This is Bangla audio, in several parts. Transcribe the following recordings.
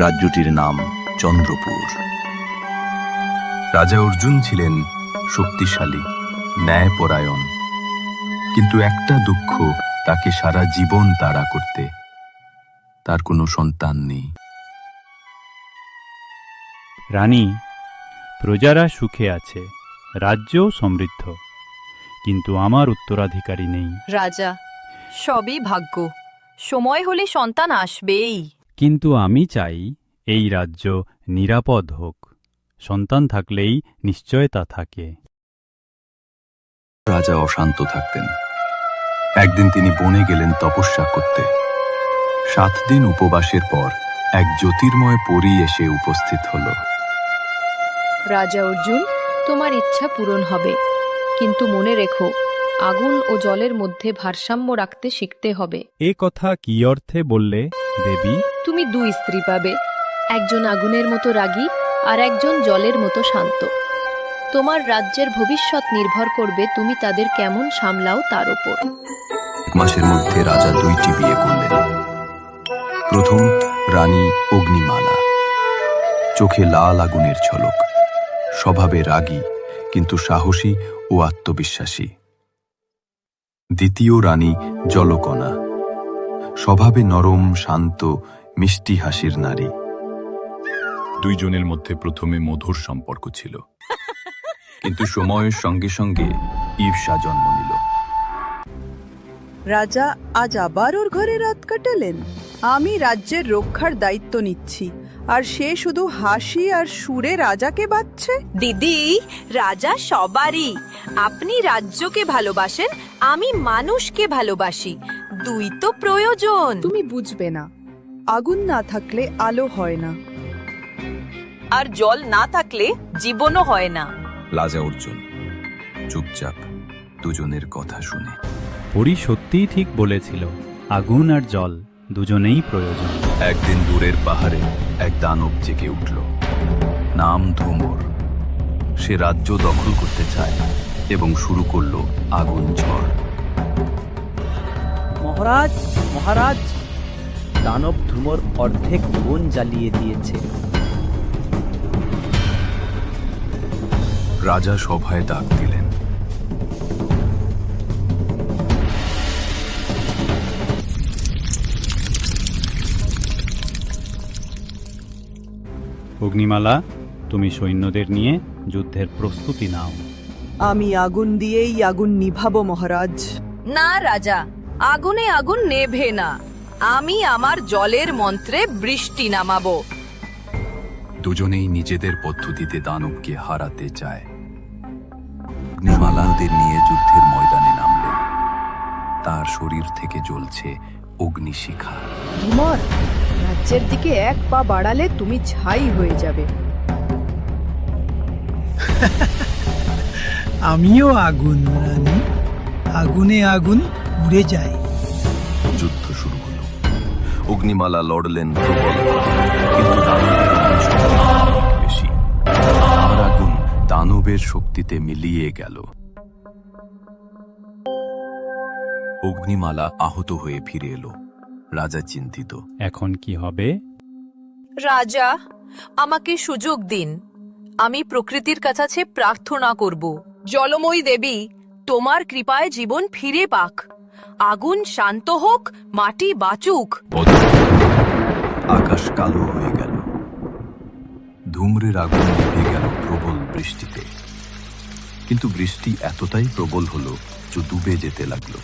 রাজ্যটির নাম চন্দ্রপুর। রাজা অর্জুন ছিলেন শক্তিশালী, ন্যায়পরায়ণ, কিন্তু একটা দুঃখ তাকে সারা জীবন তাড়া করতে, তার কোনো সন্তান নেই। রানী, প্রজারা সুখে আছে, রাজ্যও সমৃদ্ধ, কিন্তু আমার উত্তরাধিকারী নেই। রাজা, সবই ভাগ্য, সময় হলে সন্তান আসবেই। কিন্তু আমি চাই এই রাজ্য নিরাপদ হোক, সন্তান থাকলেই নিশ্চয়তা থাকে। রাজা অশান্ত থাকতেন। একদিন তিনি বনে গেলেন তপস্যা করতে। 7 দিন উপবাসের পর এক জ্যোতির্ময় পরী এসে উপস্থিত হল। রাজা অর্জুন, তোমার ইচ্ছা পূরণ হবে, কিন্তু মনে রেখো, আগুন ও জলের মধ্যে ভারসাম্য রাখতে শিখতে হবে। এ কথা কি অর্থে বললে দেবী? তুমি 2 স্ত্রী পাবে, একজন আগুনের মতো রাগী আর একজন জলের মতো শান্ত। তোমার রাজ্যের ভবিষ্যৎ নির্ভর করবে তুমি তাদের কেমন সামলাও তার উপর। 1 মাসের মধ্যে রাজা 2টি বিয়ে করলেন। প্রথম রানী অগ্নিমালা, চোখে লাল আগুনের ঝলক, স্বভাবে রাগী কিন্তু সাহসী ও আত্মবিশ্বাসী। দ্বিতীয় রানী জলকণা, স্বভাবে নরম, শান্ত, মিষ্টি হাসির নারী। 2 জনের মধ্যে প্রথমে মধুর সম্পর্ক ছিল, কিন্তু সময়ের সঙ্গে সঙ্গে ঈর্ষা জন্ম নিল। রাজা আজ আবার ওর ঘরে রাত কাটালেন। আমি রাজ্যের রক্ষার দায়িত্ব নিচ্ছি, আর সে শুধু হাসি আর সুরে রাজাকে বাঁচছে। দিদি, রাজা সবারই। আপনি রাজ্যকে ভালোবাসেন, আমি মানুষকে ভালোবাসি, 2 তো প্রয়োজন। তুমি বুঝবে না, আগুন না থাকলে আলো হয় না, আর জল না থাকলে জীবনও হয় না। রাজা অর্জুন চুপচাপ 2 জনের কথা শুনে। পরী সত্যিই ঠিক বলেছিল, আগুন আর জল দুজনেই প্রয়োজন। একদিন দূরের পাহাড়ে এক দানব জেগে উঠল, নাম ধুমর। সে রাজ্য দখল করতে চায় এবং শুরু করলো আগুন ঝড়। মহারাজ, মহারাজ, দানব ধুমর অর্ধেক বন জ্বালিয়ে দিয়েছে। রাজা সভায় ডাক দিলেন। অগ্নিমালা, তুমি সৈন্যদের নিয়ে যুদ্ধের প্রস্তুতি নাও। আমি আগুন দিয়েই আগুন নিভাবো মহারাজ। না রাজা, আগুনে আগুন নেভে না। আমি আমার জলের মন্ত্রে বৃষ্টি নামাবো। দুজনেই নিজেদের পদ্ধতিতে দানবকে হারাতে চায়। অগ্নিমালাদের নিয়ে যুদ্ধের ময়দানে নামলেন। তার শরীর থেকে জ্বলছে অগ্নিশিখা। ধুমর, রাজ্যের দিকে 1 পা বাড়ালে তুমি ছাই হয়ে যাবে। আমিও আগুন রানী, আগুনে আগুন উড়ে যায়। যুদ্ধ শুরু হলো। অগ্নিমালা লড়লেন প্রবল, কিন্তু দানবের অগ্নিশক্তি অনেক বেশি। আর আগুন দানবের শক্তিতে মিলিয়ে গেল। অগ্নিমালা আহত হয়ে ফিরে এলো। রাজা চিন্তিত। এখন কি হবে? রাজা, আমাকে সুযোগ দিন। আমি প্রকৃতির কাছে প্রার্থনা করব। জলময়ী দেবী, তোমার কৃপায় জীবন ফিরে পাক। আগুন শান্ত হোক, মাটি বাঁচুক। আকাশ কালো হয়ে গেল। ধুমরের আগুন নিভে গেল প্রবল বৃষ্টিতে। কিন্তু বৃষ্টি এতটাই প্রবল হলো যে ডুবে যেতে লাগলো।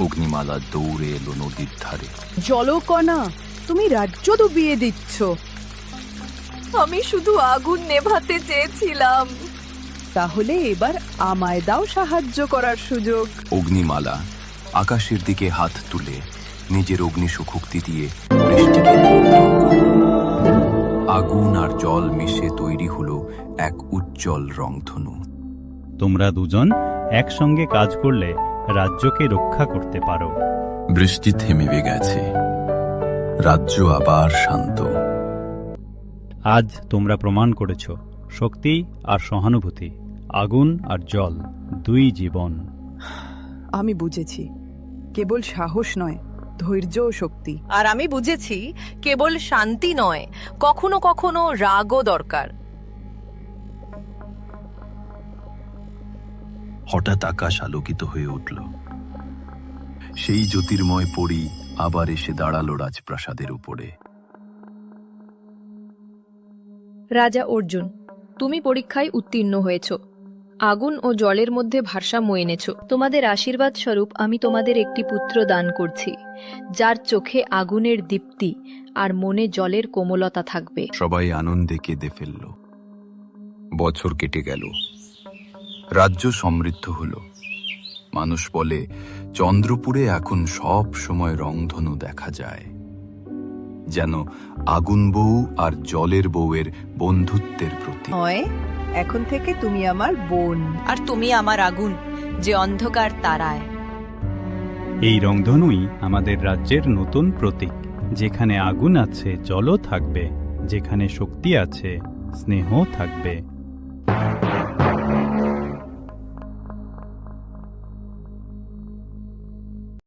অগ্নিমালা দৌড়ে এলো নদীর ধারে। জলকণা, তুমি রাজ্য ডুবিয়ে দিচ্ছ। আমি শুধু আগুন নেভাতে চেয়েছিলাম। তাহলে এবার আমায় দাও সাহায্য করার সুযোগ। অগ্নিমালা আকাশের দিকে হাত তুলে নিজের অগ্নিশক্তি দিয়ে বৃষ্টিকে নিয়ন্ত্রণ করল। আগুন আর জল মিশে তৈরি হলো এক উজ্জ্বল রংধনু। তোমরা দুজন একসঙ্গে কাজ করলে রাজ্যকে রক্ষা করতে পারো। বৃষ্টি থেমে গেছে। রাজ্য আবার শান্ত। আজ তোমরা প্রমাণ করেছ, শক্তি আর সহানুভূতি, আগুন আর জল, 2 জীবন। আমি বুঝেছি, কেবল সাহস নয়, ধৈর্য ও শক্তি। আর আমি বুঝেছি কেবল শান্তি নয়, কখনো কখনো রাগও দরকার। হঠাৎ আকাশ আলোকিত হয়ে উঠল। সেই জ্যোতির্ময় পরী আবার এসে দাঁড়ালো রাজপ্রাসাদের উপরে। রাজা অর্জুন, তুমি পরীক্ষায় উত্তীর্ণ হয়েছ। আগুন ও জলের মধ্যে ভারসাম্য এনেছ। তোমাদের আশীর্বাদ স্বরূপ আমি তোমাদের একটি পুত্র দান করছি, যার চোখে আগুনের দীপ্তি আর মনে জলের কোমলতা থাকবে। সবাই আনন্দে কেঁদে ফেলল। বছর কেটে গেল, রাজ্য সমৃদ্ধ হল। মানুষ বলে চন্দ্রপুরে এখন সব সময় রংধনু দেখা যায়, যেন আগুন বউ আর জলের বউয়ের বন্ধুত্বের প্রতীক। হয়, এখন থেকে তুমি আমার বোন। আর তুমি আমার আগুন, যে অন্ধকার তারায়। এই রংধনুই আমাদের রাজ্যের নতুন প্রতীক। যেখানে আগুন আছে জলও থাকবে, যেখানে শক্তি আছে স্নেহ থাকবে।